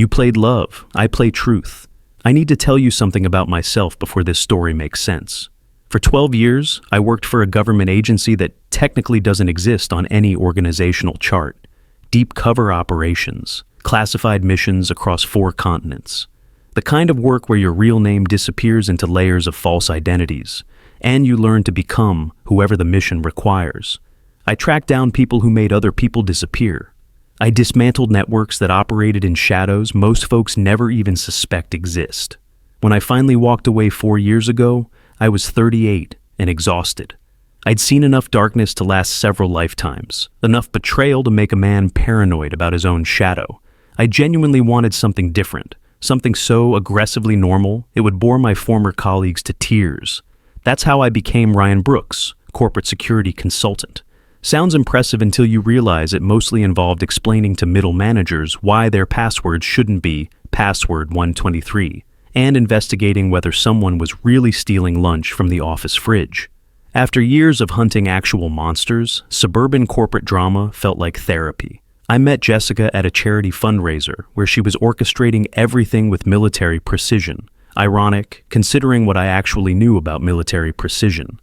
You played love, I play truth. I need to tell you something about myself before this story makes sense. For 12 years, I worked for a government agency that technically doesn't exist on any organizational chart. Deep cover operations, classified missions across 4 continents. The kind of work where your real name disappears into layers of false identities, and you learn to become whoever the mission requires. I tracked down people who made other people disappear. I dismantled networks that operated in shadows most folks never even suspect exist. When I finally walked away 4 years ago, I was 38 and exhausted. I'd seen enough darkness to last several lifetimes, enough betrayal to make a man paranoid about his own shadow. I genuinely wanted something different, something so aggressively normal it would bore my former colleagues to tears. That's how I became Ryan Brooks, corporate security consultant. Sounds impressive until you realize it mostly involved explaining to middle managers why their password shouldn't be password 123, and investigating whether someone was really stealing lunch from the office fridge. After years of hunting actual monsters, suburban corporate drama felt like therapy. I met Jessica at a charity fundraiser where she was orchestrating everything with military precision. Ironic, considering what I actually knew about military precision.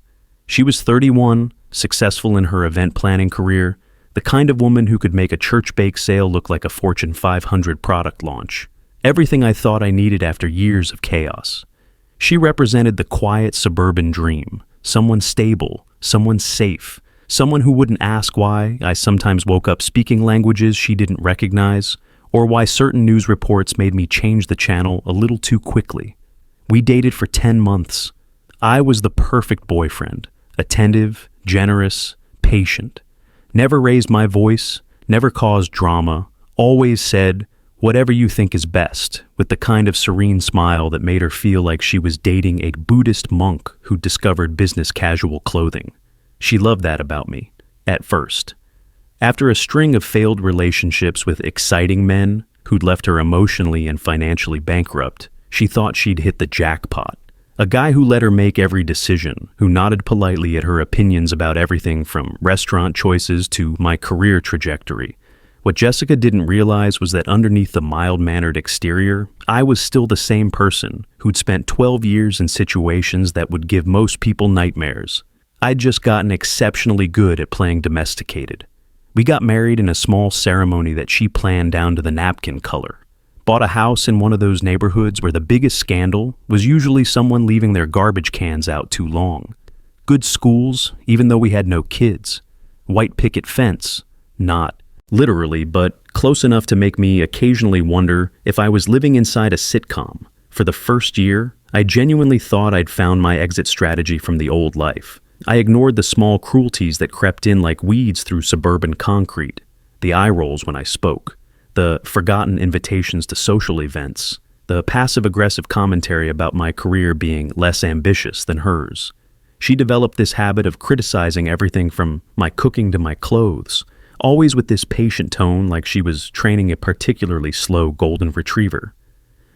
She was 31, successful in her event planning career, the kind of woman who could make a church bake sale look like a Fortune 500 product launch. Everything I thought I needed after years of chaos. She represented the quiet suburban dream, someone stable, someone safe, someone who wouldn't ask why I sometimes woke up speaking languages she didn't recognize, or why certain news reports made me change the channel a little too quickly. We dated for 10 months. I was the perfect boyfriend, attentive, generous, patient. Never raised my voice, never caused drama, always said, "Whatever you think is best," with the kind of serene smile that made her feel like she was dating a Buddhist monk who discovered business casual clothing. She loved that about me, at first. After a string of failed relationships with exciting men who'd left her emotionally and financially bankrupt, she thought she'd hit the jackpot. A guy who let her make every decision, who nodded politely at her opinions about everything from restaurant choices to my career trajectory. What Jessica didn't realize was that underneath the mild-mannered exterior, I was still the same person who'd spent 12 years in situations that would give most people nightmares. I'd just gotten exceptionally good at playing domesticated. We got married in a small ceremony that she planned down to the napkin color. Bought a house in one of those neighborhoods where the biggest scandal was usually someone leaving their garbage cans out too long. Good schools, even though we had no kids. White picket fence, not literally, but close enough to make me occasionally wonder if I was living inside a sitcom. For the first year, I genuinely thought I'd found my exit strategy from the old life. I ignored the small cruelties that crept in like weeds through suburban concrete, the eye rolls when I spoke, the forgotten invitations to social events, the passive-aggressive commentary about my career being less ambitious than hers. She developed this habit of criticizing everything from my cooking to my clothes, always with this patient tone like she was training a particularly slow golden retriever.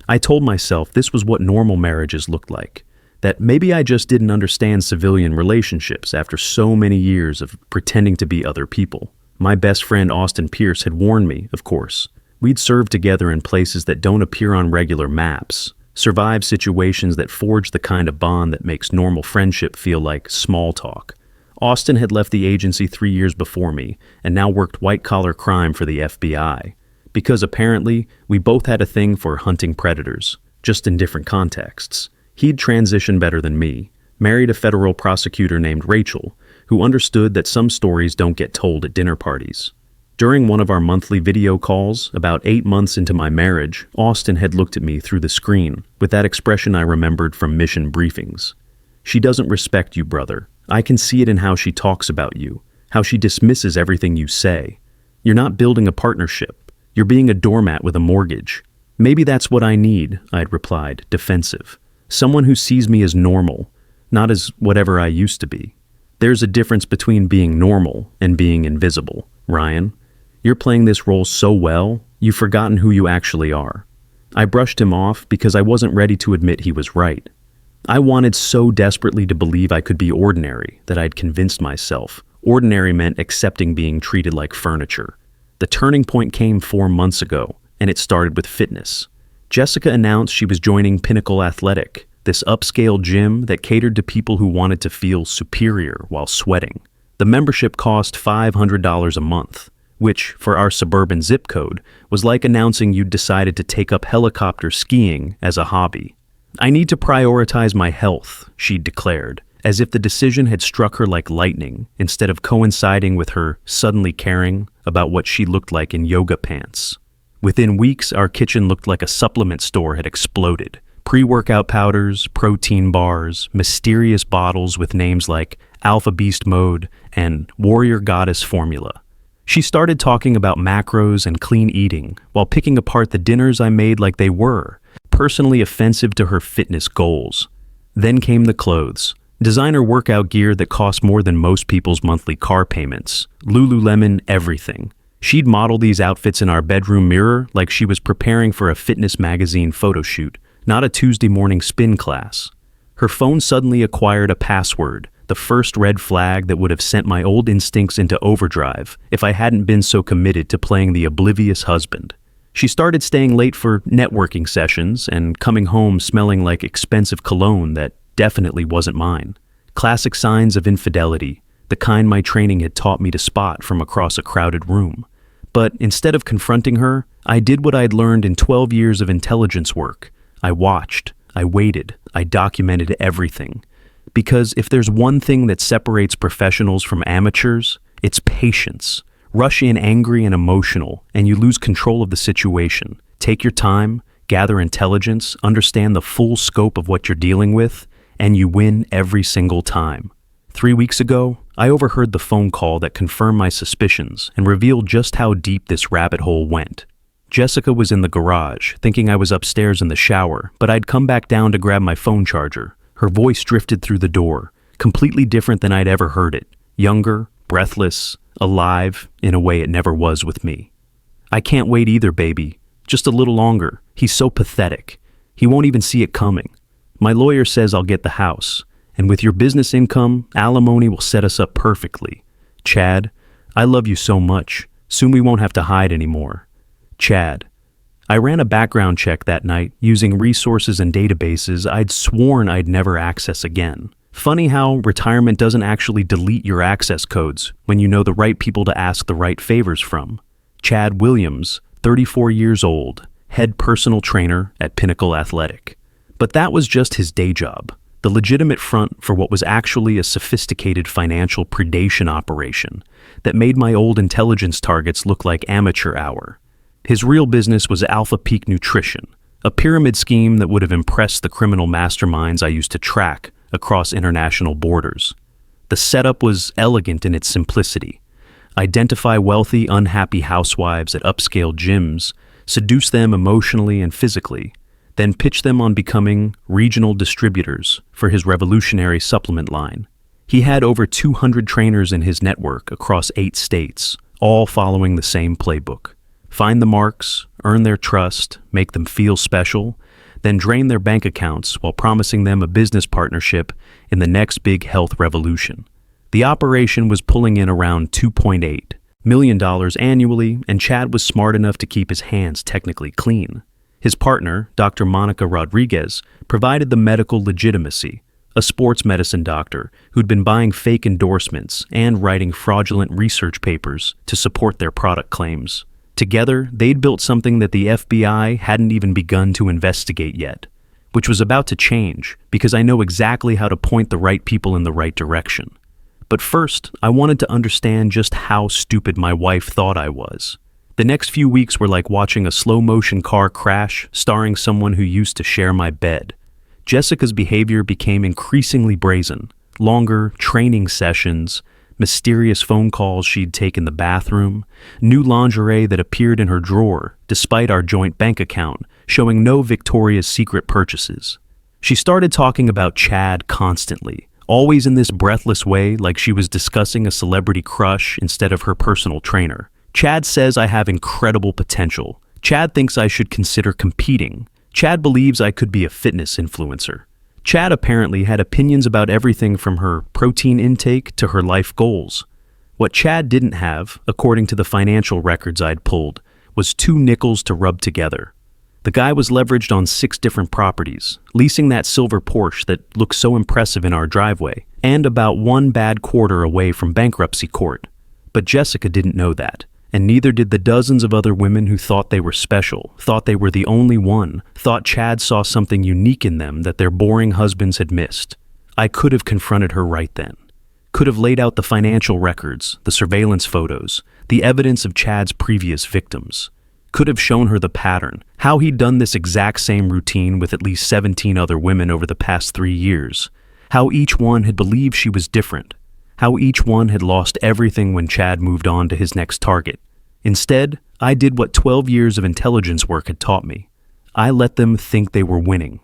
I told myself this was what normal marriages looked like, that maybe I just didn't understand civilian relationships after so many years of pretending to be other people. My best friend Austin Pierce had warned me, of course. We'd served together in places that don't appear on regular maps, survived situations that forge the kind of bond that makes normal friendship feel like small talk. Austin had left the agency 3 years before me and now worked white-collar crime for the FBI, because apparently we both had a thing for hunting predators, just in different contexts. He'd transitioned better than me, married a federal prosecutor named Rachel, who understood that some stories don't get told at dinner parties. During one of our monthly video calls, about 8 months into my marriage, Austin had looked at me through the screen with that expression I remembered from mission briefings. "She doesn't respect you, brother. I can see it in how she talks about you, how she dismisses everything you say. You're not building a partnership. You're being a doormat with a mortgage." "Maybe that's what I need," I'd replied, defensive. "Someone who sees me as normal, not as whatever I used to be. There's a difference between being normal and being invisible, Ryan. You're playing this role so well, you've forgotten who you actually are." I brushed him off because I wasn't ready to admit he was right. I wanted so desperately to believe I could be ordinary that I'd convinced myself. Ordinary meant accepting being treated like furniture. The turning point came 4 months ago, and it started with fitness. Jessica announced she was joining Pinnacle Athletic, this upscale gym that catered to people who wanted to feel superior while sweating. The membership cost $500 a month, which, for our suburban zip code, was like announcing you'd decided to take up helicopter skiing as a hobby. "I need to prioritize my health," she'd declared, as if the decision had struck her like lightning, instead of coinciding with her suddenly caring about what she looked like in yoga pants. Within weeks, our kitchen looked like a supplement store had exploded. Pre-workout powders, protein bars, mysterious bottles with names like Alpha Beast Mode and Warrior Goddess Formula. She started talking about macros and clean eating while picking apart the dinners I made like they were, personally offensive to her fitness goals. Then came the clothes. Designer workout gear that cost more than most people's monthly car payments. Lululemon everything. She'd model these outfits in our bedroom mirror like she was preparing for a fitness magazine photo shoot, not a Tuesday morning spin class. Her phone suddenly acquired a password, the first red flag that would have sent my old instincts into overdrive if I hadn't been so committed to playing the oblivious husband. She started staying late for networking sessions and coming home smelling like expensive cologne that definitely wasn't mine. Classic signs of infidelity, the kind my training had taught me to spot from across a crowded room. But instead of confronting her, I did what I'd learned in 12 years of intelligence work. I watched, I waited, I documented everything. Because if there's one thing that separates professionals from amateurs, it's patience. Rush in angry and emotional, and you lose control of the situation. Take your time, gather intelligence, understand the full scope of what you're dealing with, and you win every single time. 3 weeks ago, I overheard the phone call that confirmed my suspicions and revealed just how deep this rabbit hole went. Jessica was in the garage, thinking I was upstairs in the shower, but I'd come back down to grab my phone charger. Her voice drifted through the door, completely different than I'd ever heard it. Younger, breathless, alive, in a way it never was with me. "I can't wait either, baby. Just a little longer. He's so pathetic. He won't even see it coming. My lawyer says I'll get the house. And with your business income, alimony will set us up perfectly. Chad, I love you so much. Soon we won't have to hide anymore. Chad." I ran a background check that night using resources and databases I'd sworn I'd never access again. Funny how retirement doesn't actually delete your access codes when you know the right people to ask the right favors from. Chad Williams, 34 years old, head personal trainer at Pinnacle Athletic. But that was just his day job. The legitimate front for what was actually a sophisticated financial predation operation that made my old intelligence targets look like amateur hour. His real business was Alpha Peak Nutrition, a pyramid scheme that would have impressed the criminal masterminds I used to track across international borders. The setup was elegant in its simplicity. Identify wealthy, unhappy housewives at upscale gyms, seduce them emotionally and physically, then pitch them on becoming regional distributors for his revolutionary supplement line. He had over 200 trainers in his network across 8 states, all following the same playbook. Find the marks, earn their trust, make them feel special, then drain their bank accounts while promising them a business partnership in the next big health revolution. The operation was pulling in around $2.8 million annually, and Chad was smart enough to keep his hands technically clean. His partner, Dr. Monica Rodriguez, provided the medical legitimacy, a sports medicine doctor who'd been buying fake endorsements and writing fraudulent research papers to support their product claims. Together, they'd built something that the FBI hadn't even begun to investigate yet, which was about to change because I know exactly how to point the right people in the right direction. But first, I wanted to understand just how stupid my wife thought I was. The next few weeks were like watching a slow-motion car crash starring someone who used to share my bed. Jessica's behavior became increasingly brazen. Longer training sessions, mysterious phone calls she'd take in the bathroom, new lingerie that appeared in her drawer despite our joint bank account showing no Victoria's Secret purchases. She started talking about Chad constantly, always in this breathless way like she was discussing a celebrity crush instead of her personal trainer. Chad says I have incredible potential. Chad thinks I should consider competing. Chad believes I could be a fitness influencer. Chad apparently had opinions about everything from her protein intake to her life goals. What Chad didn't have, according to the financial records I'd pulled, was 2 nickels to rub together. The guy was leveraged on 6 different properties, leasing that silver Porsche that looked so impressive in our driveway, and about 1 bad quarter away from bankruptcy court. But Jessica didn't know that, and neither did the dozens of other women who thought they were special, thought they were the only one, thought Chad saw something unique in them that their boring husbands had missed. I could have confronted her right then. Could have laid out the financial records, the surveillance photos, the evidence of Chad's previous victims. Could have shown her the pattern, how he'd done this exact same routine with at least 17 other women over the past 3 years. How each one had believed she was different. How each one had lost everything when Chad moved on to his next target. Instead, I did what 12 years of intelligence work had taught me. I let them think they were winning.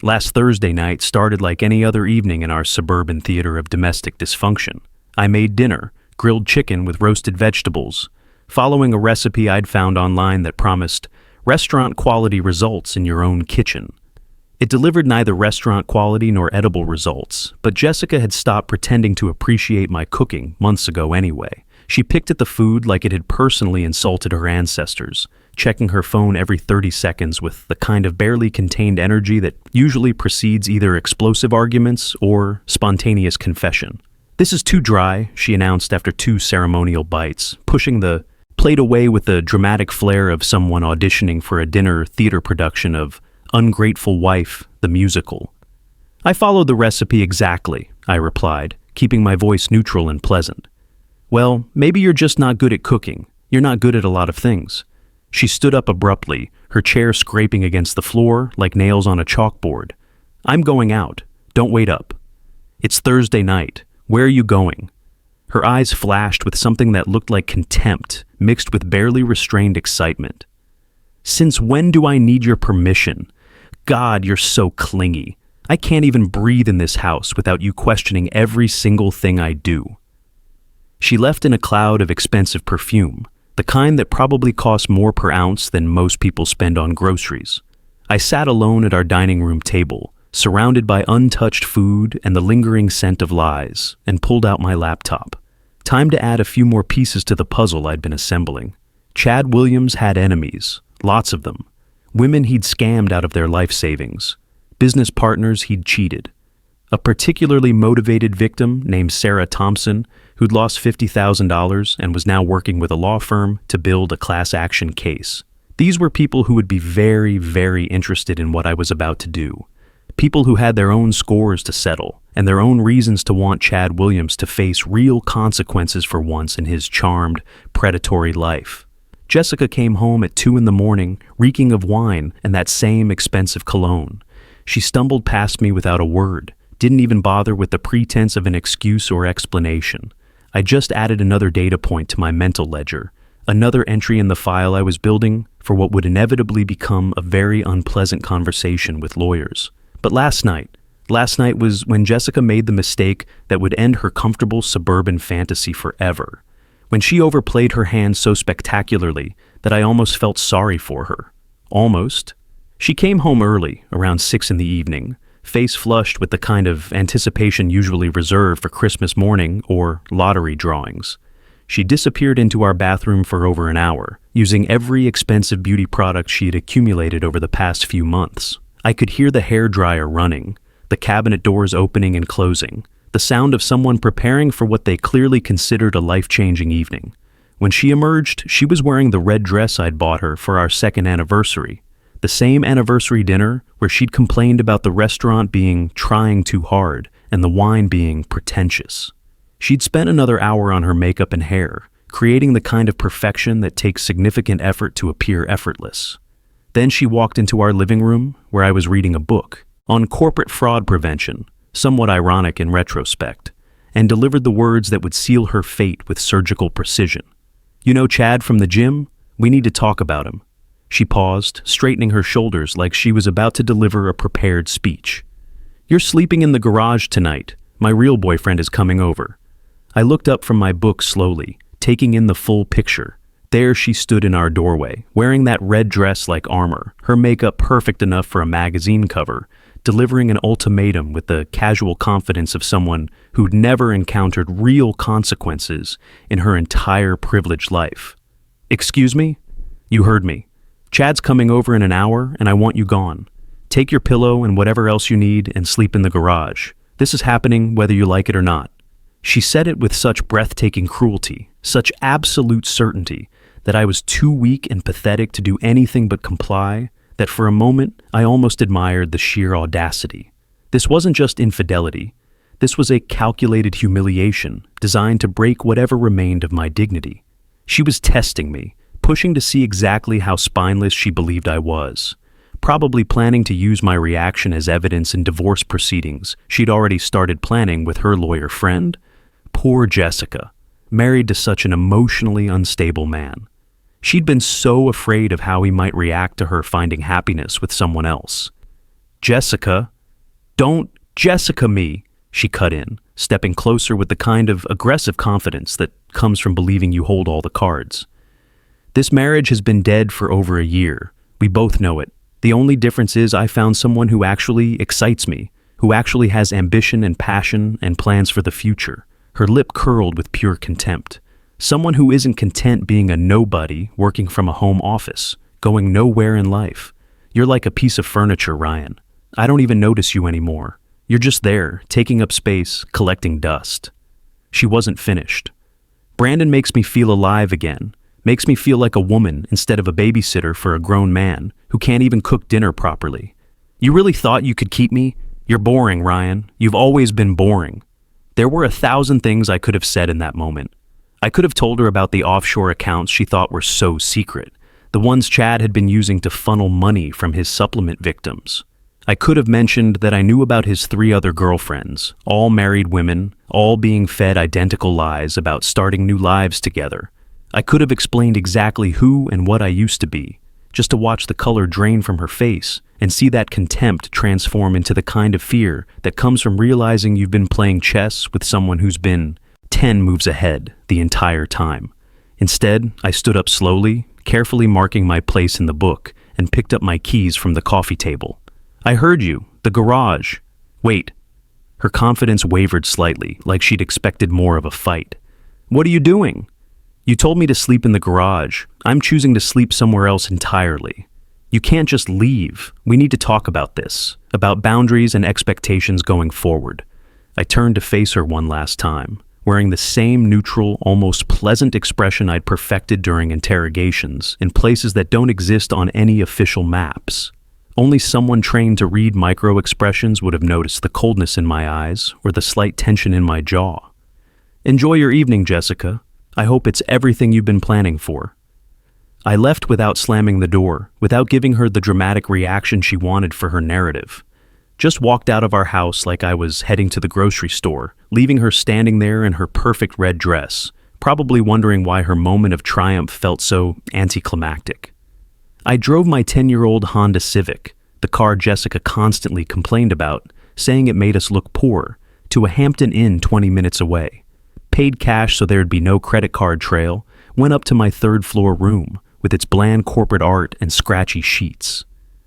Last Thursday night started like any other evening in our suburban theater of domestic dysfunction. I made dinner, grilled chicken with roasted vegetables, following a recipe I'd found online that promised restaurant-quality results in your own kitchen. It delivered neither restaurant-quality nor edible results, but Jessica had stopped pretending to appreciate my cooking months ago anyway. She picked at the food like it had personally insulted her ancestors, checking her phone every 30 seconds with the kind of barely contained energy that usually precedes either explosive arguments or spontaneous confession. "This is too dry," she announced after 2 ceremonial bites, pushing the plate away with the dramatic flair of someone auditioning for a dinner theater production of Ungrateful Wife, the musical. "I followed the recipe exactly," I replied, keeping my voice neutral and pleasant. "Well, maybe you're just not good at cooking. You're not good at a lot of things." She stood up abruptly, her chair scraping against the floor like nails on a chalkboard. "I'm going out. Don't wait up." "It's Thursday night. Where are you going?" Her eyes flashed with something that looked like contempt, mixed with barely restrained excitement. "Since when do I need your permission? God, you're so clingy. I can't even breathe in this house without you questioning every single thing I do." She left in a cloud of expensive perfume, the kind that probably costs more per ounce than most people spend on groceries. I sat alone at our dining room table, surrounded by untouched food and the lingering scent of lies, and pulled out my laptop. Time to add a few more pieces to the puzzle I'd been assembling. Chad Williams had enemies, lots of them. Women he'd scammed out of their life savings. Business partners he'd cheated. A particularly motivated victim named Sarah Thompson, who'd lost $50,000 and was now working with a law firm to build a class action case. These were people who would be very, very interested in what I was about to do. People who had their own scores to settle and their own reasons to want Chad Williams to face real consequences for once in his charmed, predatory life. Jessica came home at 2 a.m, reeking of wine and that same expensive cologne. She stumbled past me without a word, didn't even bother with the pretense of an excuse or explanation. I just added another data point to my mental ledger, another entry in the file I was building for what would inevitably become a very unpleasant conversation with lawyers. But last night was when Jessica made the mistake that would end her comfortable suburban fantasy forever. When she overplayed her hand so spectacularly that I almost felt sorry for her. Almost. She came home early, around 6 p.m, face flushed with the kind of anticipation usually reserved for Christmas morning or lottery drawings. She disappeared into our bathroom for over an hour, using every expensive beauty product she had accumulated over the past few months. I could hear the hairdryer running, the cabinet doors opening and closing, the sound of someone preparing for what they clearly considered a life-changing evening. When she emerged, she was wearing the red dress I'd bought her for our 2nd anniversary, the same anniversary dinner where she'd complained about the restaurant being trying too hard and the wine being pretentious. She'd spent another hour on her makeup and hair, creating the kind of perfection that takes significant effort to appear effortless. Then she walked into our living room, where I was reading a book on corporate fraud prevention, somewhat ironic in retrospect, and delivered the words that would seal her fate with surgical precision. "You know Chad from the gym? We need to talk about him." She paused, straightening her shoulders like she was about to deliver a prepared speech. "You're sleeping in the garage tonight. My real boyfriend is coming over." I looked up from my book slowly, taking in the full picture. There she stood in our doorway, wearing that red dress like armor, her makeup perfect enough for a magazine cover, delivering an ultimatum with the casual confidence of someone who'd never encountered real consequences in her entire privileged life. "Excuse me?" You heard me. Chad's coming over in an hour, and I want you gone. Take your pillow and whatever else you need and sleep in the garage. This is happening whether you like it or not." She said it with such breathtaking cruelty, such absolute certainty, that I was too weak and pathetic to do anything but comply, that for a moment I almost admired the sheer audacity. This wasn't just infidelity. This was a calculated humiliation designed to break whatever remained of my dignity. She was testing me, pushing to see exactly how spineless she believed I was. Probably planning to use my reaction as evidence in divorce proceedings she'd already started planning with her lawyer friend. Poor Jessica, married to such an emotionally unstable man. She'd been so afraid of how he might react to her finding happiness with someone else. "Jessica, don't Jessica me," she cut in, stepping closer with the kind of aggressive confidence that comes from believing you hold all the cards. "This marriage has been dead for over a year. We both know it. The only difference is I found someone who actually excites me, who actually has ambition and passion and plans for the future." Her lip curled with pure contempt. "Someone who isn't content being a nobody working from a home office, going nowhere in life. You're like a piece of furniture, Ryan. I don't even notice you anymore. You're just there, taking up space, collecting dust." She wasn't finished. "Brandon makes me feel alive again. Makes me feel like a woman instead of a babysitter for a grown man who can't even cook dinner properly. You really thought you could keep me? You're boring, Ryan. You've always been boring." There were 1,000 things I could have said in that moment. I could have told her about the offshore accounts she thought were so secret, the ones Chad had been using to funnel money from his supplement victims. I could have mentioned that I knew about his 3 other girlfriends, all married women, all being fed identical lies about starting new lives together. I could have explained exactly who and what I used to be, just to watch the color drain from her face and see that contempt transform into the kind of fear that comes from realizing you've been playing chess with someone who's been 10 moves ahead the entire time. Instead, I stood up slowly, carefully marking my place in the book, and picked up my keys from the coffee table. "I heard you. The garage." "Wait." Her confidence wavered slightly, like she'd expected more of a fight. "What are you doing?" "You told me to sleep in the garage. I'm choosing to sleep somewhere else entirely. You can't just leave. We need to talk about this, about boundaries and expectations going forward." I turned to face her one last time, wearing the same neutral, almost pleasant expression I'd perfected during interrogations in places that don't exist on any official maps. Only someone trained to read micro-expressions would have noticed the coldness in my eyes or the slight tension in my jaw. "Enjoy your evening, Jessica. I hope it's everything you've been planning for." I left without slamming the door, without giving her the dramatic reaction she wanted for her narrative. Just walked out of our house like I was heading to the grocery store, leaving her standing there in her perfect red dress, probably wondering why her moment of triumph felt so anticlimactic. I drove my 10-year-old Honda Civic, the car Jessica constantly complained about, saying it made us look poor, to a Hampton Inn 20 minutes away. Paid cash so there'd be no credit card trail, went up to my 3rd-floor room, with its bland corporate art and scratchy sheets.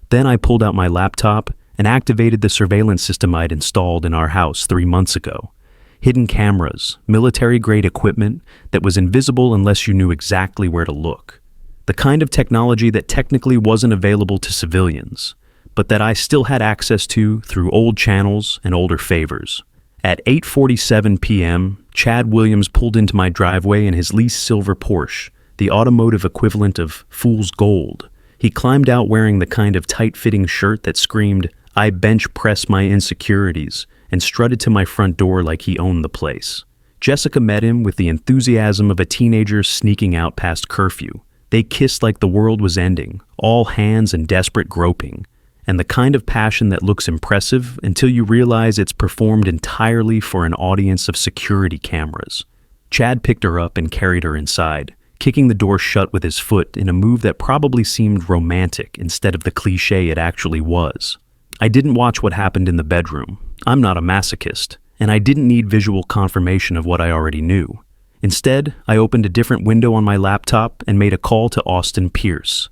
Then I pulled out my laptop and activated the surveillance system I'd installed in our house 3 months ago. Hidden cameras, military-grade equipment that was invisible unless you knew exactly where to look. The kind of technology that technically wasn't available to civilians, but that I still had access to through old channels and older favors. At 8:47 p.m., Chad Williams pulled into my driveway in his leased silver Porsche, the automotive equivalent of fool's gold. He climbed out wearing the kind of tight-fitting shirt that screamed, "I bench press my insecurities," and strutted to my front door like he owned the place. Jessica met him with the enthusiasm of a teenager sneaking out past curfew. They kissed like the world was ending, all hands and desperate groping, and the kind of passion that looks impressive until you realize it's performed entirely for an audience of security cameras. Chad picked her up and carried her inside, kicking the door shut with his foot in a move that probably seemed romantic instead of the cliché it actually was. I didn't watch what happened in the bedroom. I'm not a masochist, and I didn't need visual confirmation of what I already knew. Instead, I opened a different window on my laptop and made a call to Austin Pierce.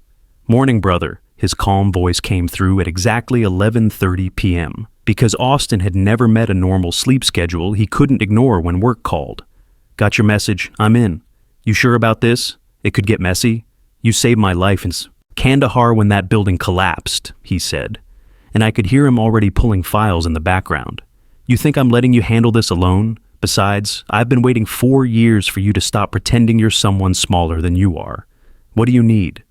"Morning, brother." His calm voice came through at exactly 11:30 p.m. Because Austin had never met a normal sleep schedule he couldn't ignore when work called. "Got your message. I'm in. You sure about this? It could get messy." You saved my life in Kandahar when that building collapsed, he said, and I could hear him already pulling files in the background. You think I'm letting you handle this alone? Besides, I've been waiting 4 years for you to stop pretending you're someone smaller than you are. What do you need?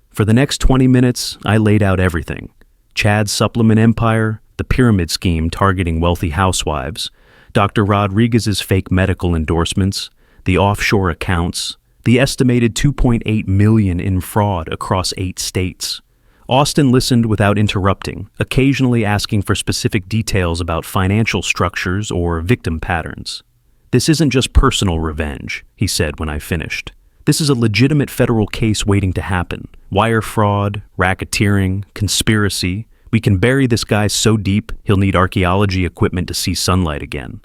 For the next 20 minutes, I laid out everything. Chad's supplement empire, the pyramid scheme targeting wealthy housewives, Dr. Rodriguez's fake medical endorsements, the offshore accounts, the estimated $2.8 million in fraud across 8 states. Austin listened without interrupting, occasionally asking for specific details about financial structures or victim patterns. This isn't just personal revenge, he said when I finished. This is a legitimate federal case waiting to happen. Wire fraud, racketeering, conspiracy. We can bury this guy so deep he'll need archaeology equipment to see sunlight again.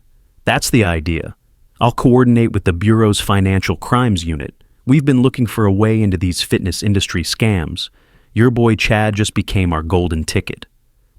That's the idea. I'll coordinate with the Bureau's Financial Crimes Unit. We've been looking for a way into these fitness industry scams. Your boy Chad just became our golden ticket.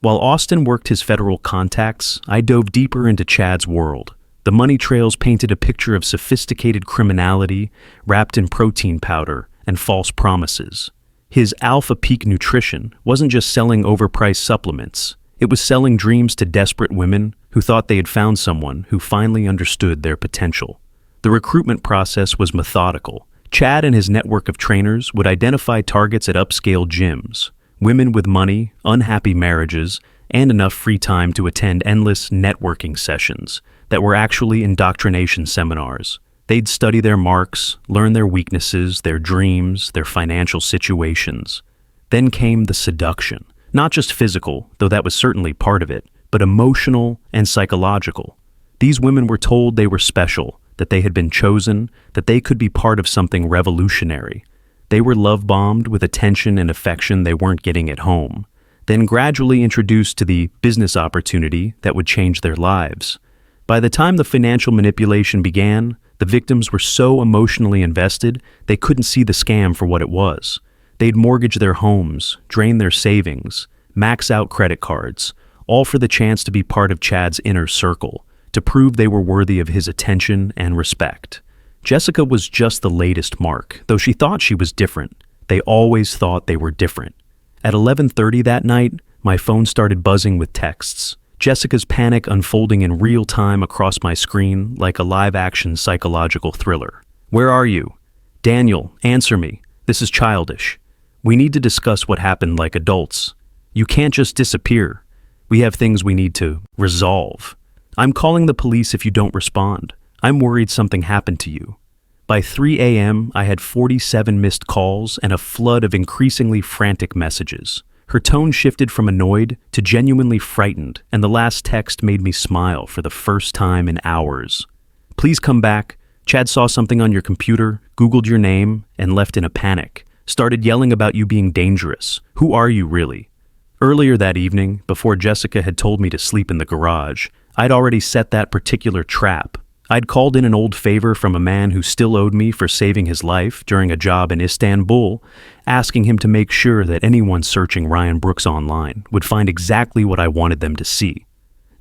While Austin worked his federal contacts, I dove deeper into Chad's world. The money trails painted a picture of sophisticated criminality wrapped in protein powder and false promises. His Alpha Peak Nutrition wasn't just selling overpriced supplements. It was selling dreams to desperate women who thought they had found someone who finally understood their potential. The recruitment process was methodical. Chad and his network of trainers would identify targets at upscale gyms, women with money, unhappy marriages, and enough free time to attend endless networking sessions that were actually indoctrination seminars. They'd study their marks, learn their weaknesses, their dreams, their financial situations. Then came the seduction. Not just physical, though that was certainly part of it, but emotional and psychological. These women were told they were special, that they had been chosen, that they could be part of something revolutionary. They were love-bombed with attention and affection they weren't getting at home, then gradually introduced to the business opportunity that would change their lives. By the time the financial manipulation began, the victims were so emotionally invested they couldn't see the scam for what it was. They'd mortgage their homes, drain their savings, max out credit cards, all for the chance to be part of Chad's inner circle, to prove they were worthy of his attention and respect. Jessica was just the latest mark, though she thought she was different. They always thought they were different. At 11:30 that night, my phone started buzzing with texts. Jessica's panic unfolding in real time across my screen like a live-action psychological thriller. Where are you? Daniel, answer me. This is childish. We need to discuss what happened like adults. You can't just disappear. We have things we need to resolve. I'm calling the police if you don't respond. I'm worried something happened to you. By 3 a.m., I had 47 missed calls and a flood of increasingly frantic messages. Her tone shifted from annoyed to genuinely frightened, and the last text made me smile for the first time in hours. Please come back. Chad saw something on your computer, Googled your name, and left in a panic. Started yelling about you being dangerous. Who are you really? Earlier that evening, before Jessica had told me to sleep in the garage, I'd already set that particular trap. I'd called in an old favor from a man who still owed me for saving his life during a job in Istanbul, asking him to make sure that anyone searching Ryan Brooks online would find exactly what I wanted them to see.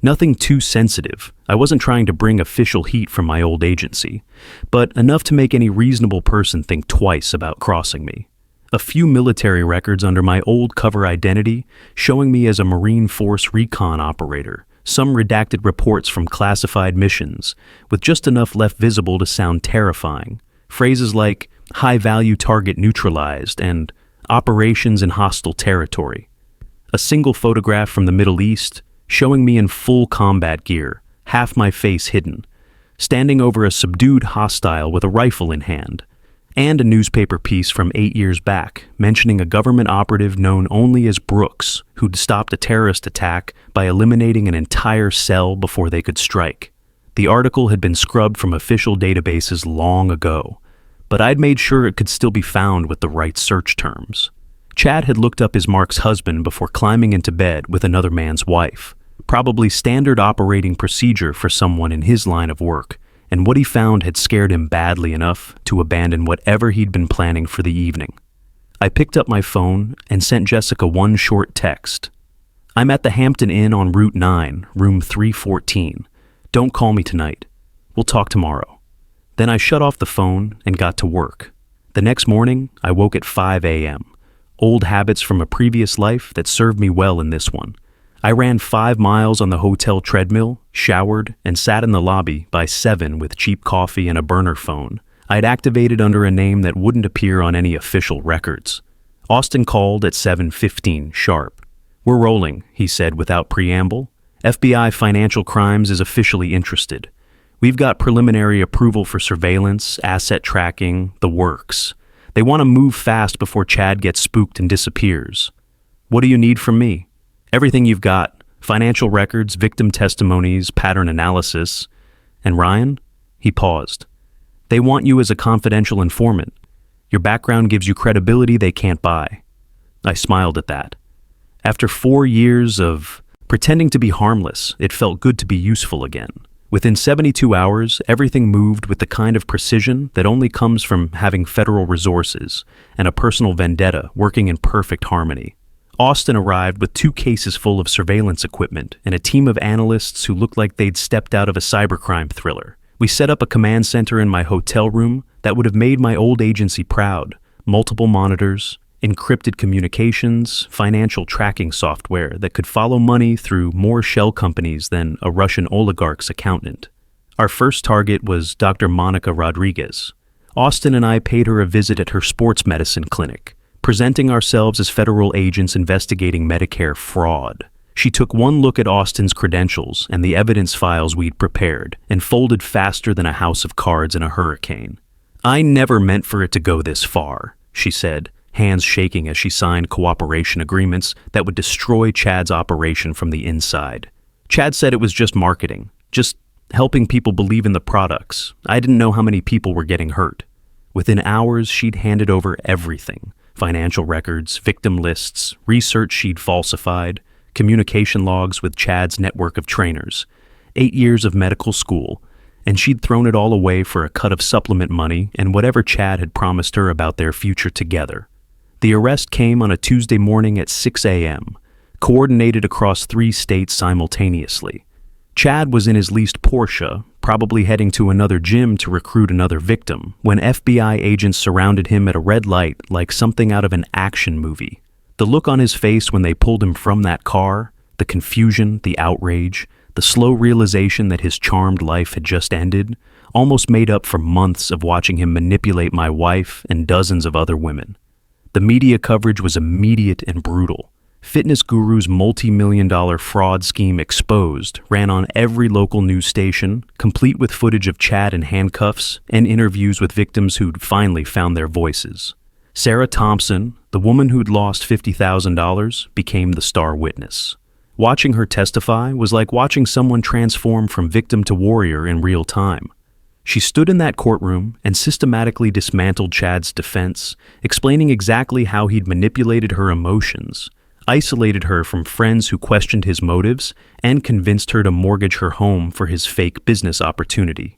Nothing too sensitive. I wasn't trying to bring official heat from my old agency, but enough to make any reasonable person think twice about crossing me. A few military records under my old cover identity showing me as a Marine Force recon operator, some redacted reports from classified missions, with just enough left visible to sound terrifying. Phrases like high-value target neutralized and operations in hostile territory. A single photograph from the Middle East showing me in full combat gear, half my face hidden, standing over a subdued hostile with a rifle in hand. And a newspaper piece from 8 years back mentioning a government operative known only as Brooks who'd stopped a terrorist attack by eliminating an entire cell before they could strike. The article had been scrubbed from official databases long ago, but I'd made sure it could still be found with the right search terms. Chad had looked up his Mark's husband before climbing into bed with another man's wife, probably standard operating procedure for someone in his line of work, and what he found had scared him badly enough to abandon whatever he'd been planning for the evening. I picked up my phone and sent Jessica one short text. I'm at the Hampton Inn on Route 9, room 314. Don't call me tonight. We'll talk tomorrow. Then I shut off the phone and got to work. The next morning, I woke at 5 a.m. Old habits from a previous life that served me well in this one. I ran 5 miles on the hotel treadmill, showered, and sat in the lobby by 7 with cheap coffee and a burner phone. I'd activated under a name that wouldn't appear on any official records. Austin called at 7:15 sharp. "We're rolling," he said without preamble. "FBI Financial Crimes is officially interested. We've got preliminary approval for surveillance, asset tracking, the works. They want to move fast before Chad gets spooked and disappears. What do you need from me?" "Everything you've got. Financial records, victim testimonies, pattern analysis." "And Ryan?" He paused. "They want you as a confidential informant. Your background gives you credibility they can't buy." I smiled at that. After 4 years of pretending to be harmless, it felt good to be useful again. Within 72 hours, everything moved with the kind of precision that only comes from having federal resources and a personal vendetta working in perfect harmony. Austin arrived with 2 cases full of surveillance equipment and a team of analysts who looked like they'd stepped out of a cybercrime thriller. We set up a command center in my hotel room that would have made my old agency proud. Multiple monitors, encrypted communications, financial tracking software that could follow money through more shell companies than a Russian oligarch's accountant. Our first target was Dr. Monica Rodriguez. Austin and I paid her a visit at her sports medicine clinic, presenting ourselves as federal agents investigating Medicare fraud. She took one look at Austin's credentials and the evidence files we'd prepared and folded faster than a house of cards in a hurricane. "I never meant for it to go this far," she said, hands shaking as she signed cooperation agreements that would destroy Chad's operation from the inside. Chad said it was just marketing, just helping people believe in the products. I didn't know how many people were getting hurt. Within hours, she'd handed over everything: financial records, victim lists, research she'd falsified, communication logs with Chad's network of trainers, 8 years of medical school, and she'd thrown it all away for a cut of supplement money and whatever Chad had promised her about their future together. The arrest came on a Tuesday morning at 6 a.m., coordinated across 3 states simultaneously. Chad was in his leased Porsche, probably heading to another gym to recruit another victim, when FBI agents surrounded him at a red light like something out of an action movie. The look on his face when they pulled him from that car, the confusion, the outrage, the slow realization that his charmed life had just ended, almost made up for months of watching him manipulate my wife and dozens of other women. The media coverage was immediate and brutal. Fitness Guru's multi-million-dollar fraud scheme exposed ran on every local news station, complete with footage of Chad in handcuffs and interviews with victims who'd finally found their voices. Sarah Thompson, the woman who'd lost $50,000, became the star witness. Watching her testify was like watching someone transform from victim to warrior in real time. She stood in that courtroom and systematically dismantled Chad's defense, explaining exactly how he'd manipulated her emotions, isolated her from friends who questioned his motives, and convinced her to mortgage her home for his fake business opportunity.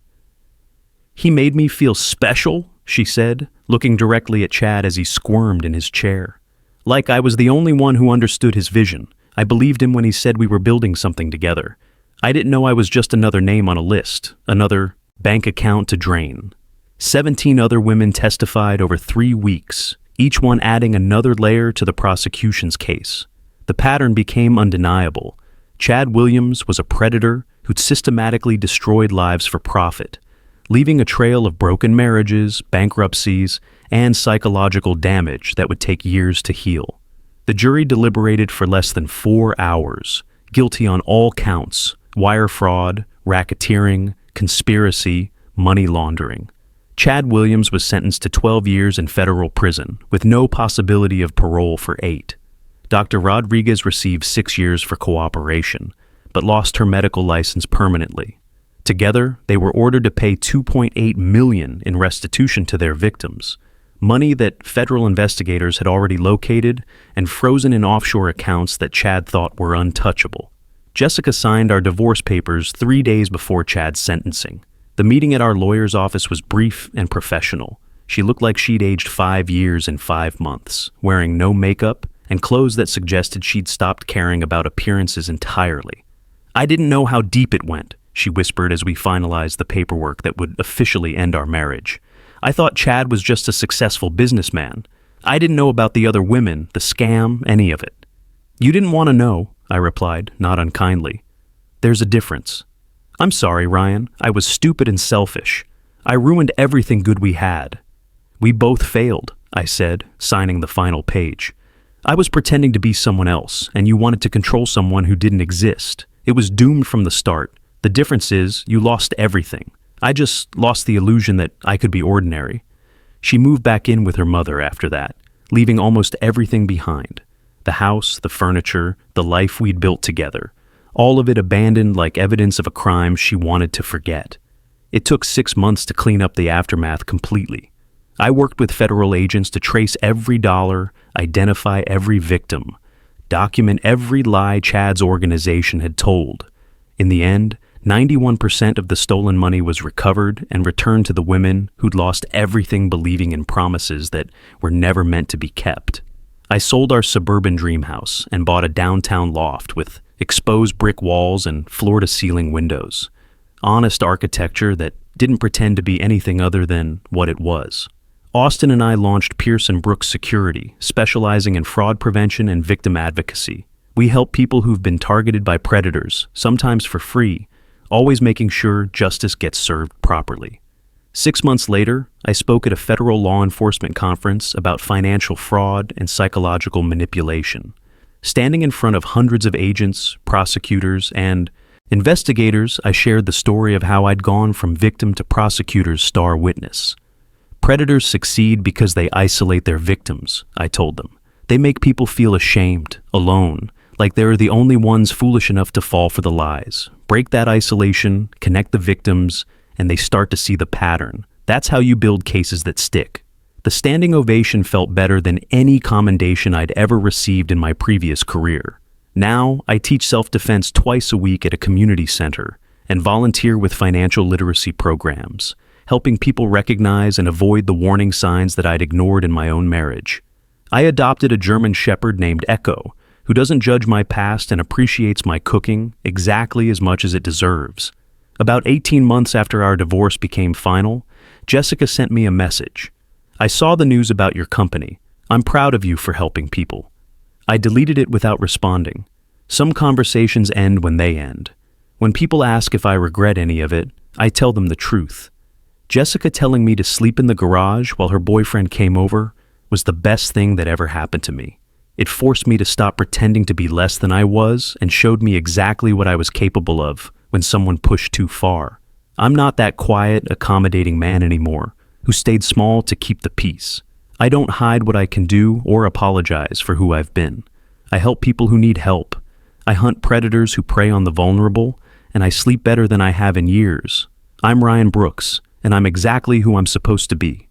"He made me feel special," she said, looking directly at Chad as he squirmed in his chair. "Like I was the only one who understood his vision. I believed him when he said we were building something together. I didn't know I was just another name on a list, another bank account to drain." 17 other women testified over 3 weeks, each one adding another layer to the prosecution's case. The pattern became undeniable. Chad Williams was a predator who'd systematically destroyed lives for profit, leaving a trail of broken marriages, bankruptcies, and psychological damage that would take years to heal. The jury deliberated for less than 4 hours, guilty on all counts: wire fraud, racketeering, conspiracy, money laundering. Chad Williams was sentenced to 12 years in federal prison, with no possibility of parole for 8. Dr. Rodriguez received 6 years for cooperation, but lost her medical license permanently. Together, they were ordered to pay $2.8 million in restitution to their victims, money that federal investigators had already located and frozen in offshore accounts that Chad thought were untouchable. Jessica signed our divorce papers 3 days before Chad's sentencing. The meeting at our lawyer's office was brief and professional. She looked like she'd aged 5 years in 5 months, wearing no makeup and clothes that suggested she'd stopped caring about appearances entirely. "I didn't know how deep it went," she whispered as we finalized the paperwork that would officially end our marriage. I thought Chad was just a successful businessman. I didn't know about the other women, the scam, any of it. You didn't want to know, I replied, not unkindly. There's a difference. I'm sorry, Ryan. I was stupid and selfish. I ruined everything good we had. We both failed, I said, signing the final page. I was pretending to be someone else, and you wanted to control someone who didn't exist. It was doomed from the start. The difference is, you lost everything. I just lost the illusion that I could be ordinary. She moved back in with her mother after that, leaving almost everything behind. The house, the furniture, the life we'd built together. All of it abandoned like evidence of a crime she wanted to forget. It took 6 months to clean up the aftermath completely. I worked with federal agents to trace every dollar, identify every victim, document every lie Chad's organization had told. In the end, 91% of the stolen money was recovered and returned to the women who'd lost everything believing in promises that were never meant to be kept. I sold our suburban dream house and bought a downtown loft with exposed brick walls and floor-to-ceiling windows. Honest architecture that didn't pretend to be anything other than what it was. Austin and I launched Pierce & Brooks Security, specializing in fraud prevention and victim advocacy. We help people who've been targeted by predators, sometimes for free, always making sure justice gets served properly. 6 months later, I spoke at a federal law enforcement conference about financial fraud and psychological manipulation. Standing in front of hundreds of agents, prosecutors, and investigators, I shared the story of how I'd gone from victim to prosecutor's star witness. Predators succeed because they isolate their victims, I told them. They make people feel ashamed, alone, like they're the only ones foolish enough to fall for the lies. Break that isolation, connect the victims, and they start to see the pattern. That's how you build cases that stick. The standing ovation felt better than any commendation I'd ever received in my previous career. Now, I teach self-defense twice a week at a community center and volunteer with financial literacy programs, helping people recognize and avoid the warning signs that I'd ignored in my own marriage. I adopted a German Shepherd named Echo, who doesn't judge my past and appreciates my cooking exactly as much as it deserves. About 18 months after our divorce became final, Jessica sent me a message. I saw the news about your company. I'm proud of you for helping people. I deleted it without responding. Some conversations end when they end. When people ask if I regret any of it, I tell them the truth. Jessica telling me to sleep in the garage while her boyfriend came over was the best thing that ever happened to me. It forced me to stop pretending to be less than I was and showed me exactly what I was capable of when someone pushed too far. I'm not that quiet, accommodating man anymore who stayed small to keep the peace. I don't hide what I can do or apologize for who I've been. I help people who need help. I hunt predators who prey on the vulnerable, and I sleep better than I have in years. I'm Ryan Brooks, and I'm exactly who I'm supposed to be.